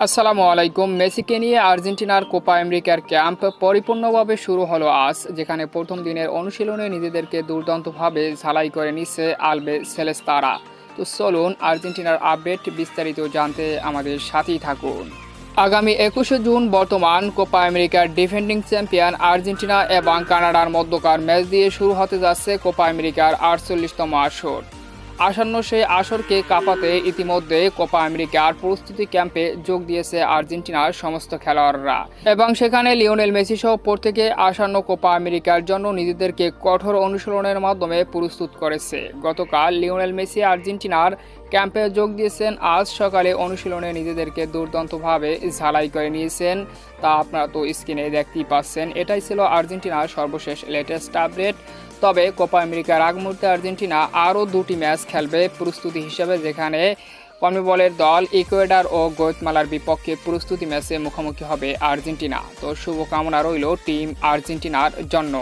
আসসালামু আলাইকুম। মেসিকে নিয়ে আর্জেন্টিনার কোপা আমেরিকার ক্যাম্প পরিপূর্ণভাবে শুরু হলো আজ, যেখানে প্রথম দিনের অনুশীলনে নিজেদেরকে দুর্দান্তভাবে ঝালাই করে নিচ্ছে আলবে সেলেস্তারা। তো চলুন আর্জেন্টিনার আপডেট বিস্তারিত জানতে আমাদের সাথেই থাকুন। আগামী 21শে জুন বর্তমান কোপা আমেরিকার ডিফেন্ডিং চ্যাম্পিয়ন আর্জেন্টিনা এবং কানাডার মধ্যকার ম্যাচ দিয়ে শুরু হতে যাচ্ছে কোপা আমেরিকার 48তম আসর। আসন্ন সেই আসরকে কাঁপাতে ইতিমধ্যে কোপা আমেরিকার প্রস্তুতি ক্যাম্পে যোগ দিয়েছে আর্জেন্টিনার সমস্ত খেলোয়াড়রা এবং সেখানে লিওনেল মেসি সহ প্রত্যেকে আসন্ন কোপা আমেরিকার জন্য নিজেদেরকে কঠোর অনুশীলনের মাধ্যমে প্রস্তুত করেছে। গতকাল লিওনেল মেসি আর্জেন্টিনার ক্যাম্পে যোগ দিয়েছেন। আজ সকালে অনুশীলনে নিজেদেরকে দুর্দান্তভাবে ঝালাই করে নিয়েছেন, তা আপনারা তো স্ক্রিনে দেখতেই পাচ্ছেন। এটাই ছিল আর্জেন্টিনার সর্বশেষ লেটেস্ট আপডেট। তবে কোপা আমেরিকার আগ মুহূর্তে আর্জেন্টিনা আরও দুটি ম্যাচ খেলবে প্রস্তুতি হিসেবে, যেখানে কনমেবলের দল ইকুয়েডর ও গৌতমালার বিপক্ষে প্রস্তুতি ম্যাচে মুখোমুখি হবে আর্জেন্টিনা। তো শুভকামনা রইল টিম আর্জেন্টিনার জন্য।